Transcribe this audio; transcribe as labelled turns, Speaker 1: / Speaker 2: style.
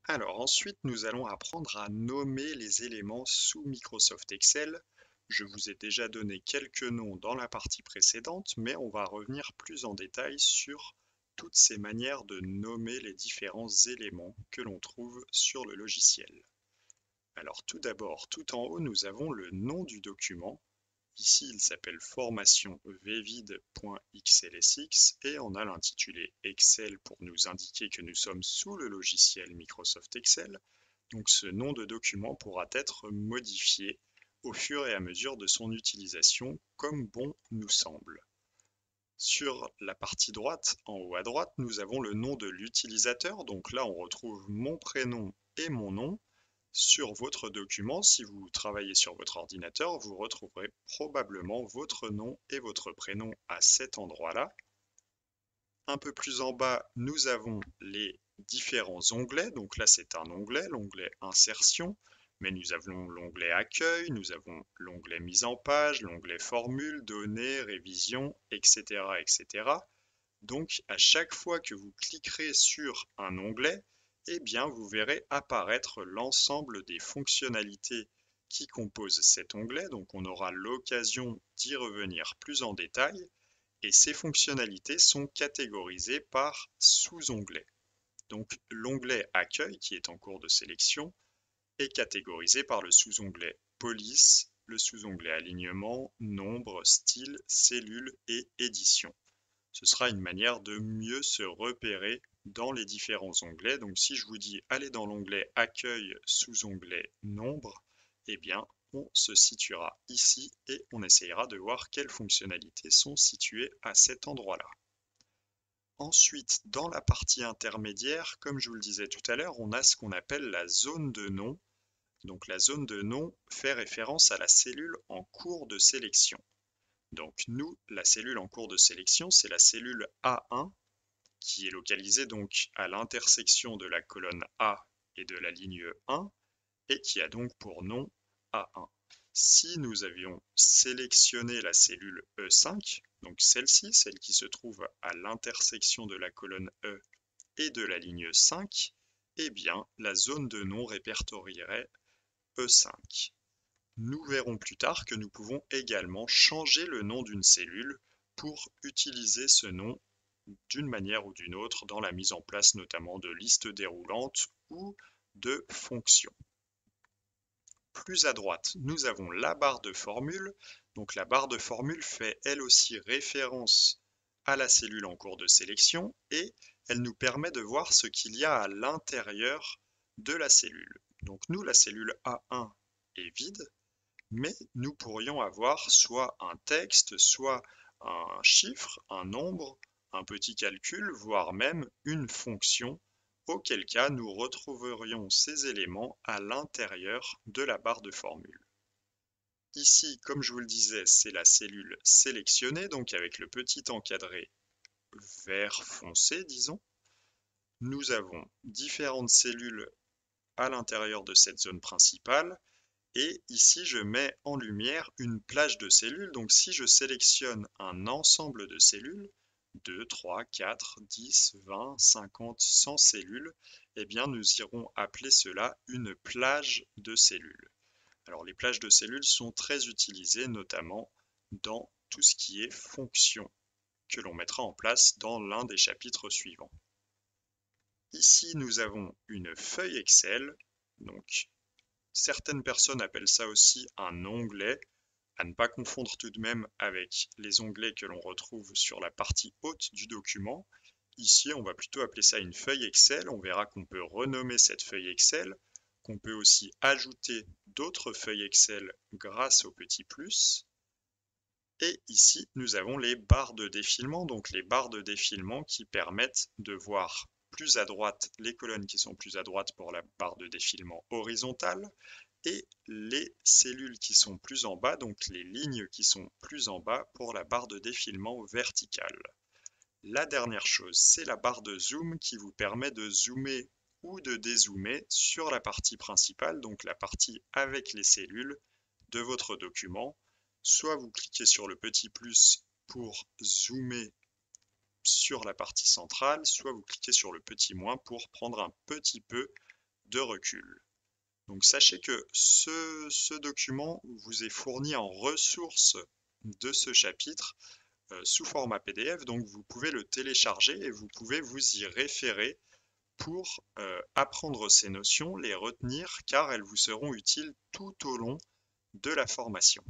Speaker 1: Alors ensuite, nous allons apprendre à nommer les éléments sous Microsoft Excel. Je vous ai déjà donné quelques noms dans la partie précédente, mais on va revenir plus en détail sur toutes ces manières de nommer les différents éléments que l'on trouve sur le logiciel. Alors tout d'abord, tout en haut, nous avons le nom du document. Ici, il s'appelle formation vvid.xlsx et on a l'intitulé Excel pour nous indiquer que nous sommes sous le logiciel Microsoft Excel. Donc ce nom de document pourra être modifié au fur et à mesure de son utilisation comme bon nous semble. Sur la partie droite, en haut à droite, nous avons le nom de l'utilisateur. Donc là, on retrouve mon prénom et mon nom. Sur votre document, si vous travaillez sur votre ordinateur, vous retrouverez probablement votre nom et votre prénom à cet endroit-là. Un peu plus en bas, nous avons les différents onglets. Donc là, c'est un onglet, l'onglet Insertion, mais nous avons l'onglet Accueil, nous avons l'onglet Mise en page, l'onglet Formule, Données, Révision, etc., etc. Donc, à chaque fois que vous cliquerez sur un onglet, eh bien, vous verrez apparaître l'ensemble des fonctionnalités qui composent cet onglet. Donc, on aura l'occasion d'y revenir plus en détail. Et ces fonctionnalités sont catégorisées par sous-onglets. Donc, l'onglet Accueil, qui est en cours de sélection, est catégorisé par le sous-onglet Police, le sous-onglet Alignement, Nombre, Style, Cellules et Édition. Ce sera une manière de mieux se repérer dans les différents onglets. Donc si je vous dis allez dans l'onglet Accueil sous-onglet Nombre, eh bien on se situera ici et on essayera de voir quelles fonctionnalités sont situées à cet endroit-là. Ensuite, dans la partie intermédiaire, comme je vous le disais tout à l'heure, on a ce qu'on appelle la zone de nom. Donc la zone de nom fait référence à la cellule en cours de sélection. Donc nous, la cellule en cours de sélection, c'est la cellule A1 qui est localisée donc à l'intersection de la colonne A et de la ligne 1 et qui a donc pour nom A1. Si nous avions sélectionné la cellule E5, donc celle-ci, celle qui se trouve à l'intersection de la colonne E et de la ligne 5, eh bien la zone de nom répertorierait E5. Nous verrons plus tard que nous pouvons également changer le nom d'une cellule pour utiliser ce nom d'une manière ou d'une autre dans la mise en place notamment de listes déroulantes ou de fonctions. Plus à droite, nous avons la barre de formule. Donc la barre de formule fait elle aussi référence à la cellule en cours de sélection et elle nous permet de voir ce qu'il y a à l'intérieur de la cellule. Donc nous, la cellule A1 est vide, mais nous pourrions avoir soit un texte, soit un chiffre, un nombre, un petit calcul, voire même une fonction, auquel cas nous retrouverions ces éléments à l'intérieur de la barre de formule. Ici, comme je vous le disais, c'est la cellule sélectionnée, donc avec le petit encadré vert foncé, disons. Nous avons différentes cellules à l'intérieur de cette zone principale. Et ici, je mets en lumière une plage de cellules. Donc si je sélectionne un ensemble de cellules, 2, 3, 4, 10, 20, 50, 100 cellules, eh bien nous irons appeler cela une plage de cellules. Alors les plages de cellules sont très utilisées notamment dans tout ce qui est fonction que l'on mettra en place dans l'un des chapitres suivants. Ici, nous avons une feuille Excel. Donc certaines personnes appellent ça aussi un onglet, à ne pas confondre tout de même avec les onglets que l'on retrouve sur la partie haute du document. Ici, on va plutôt appeler ça une feuille Excel. On verra qu'on peut renommer cette feuille Excel, qu'on peut aussi ajouter d'autres feuilles Excel grâce au petit plus. Et ici, nous avons les barres de défilement, donc les barres de défilement qui permettent de voir plus à droite les colonnes qui sont plus à droite pour la barre de défilement horizontale et les cellules qui sont plus en bas, donc les lignes qui sont plus en bas pour la barre de défilement verticale. La dernière chose, c'est la barre de zoom qui vous permet de zoomer ou de dézoomer sur la partie principale, donc la partie avec les cellules de votre document. Soit vous cliquez sur le petit plus pour zoomer sur la partie centrale, soit vous cliquez sur le petit moins pour prendre un petit peu de recul. Donc sachez que ce document vous est fourni en ressources de ce chapitre sous format PDF, donc vous pouvez le télécharger et vous pouvez vous y référer pour apprendre ces notions, les retenir, car elles vous seront utiles tout au long de la formation.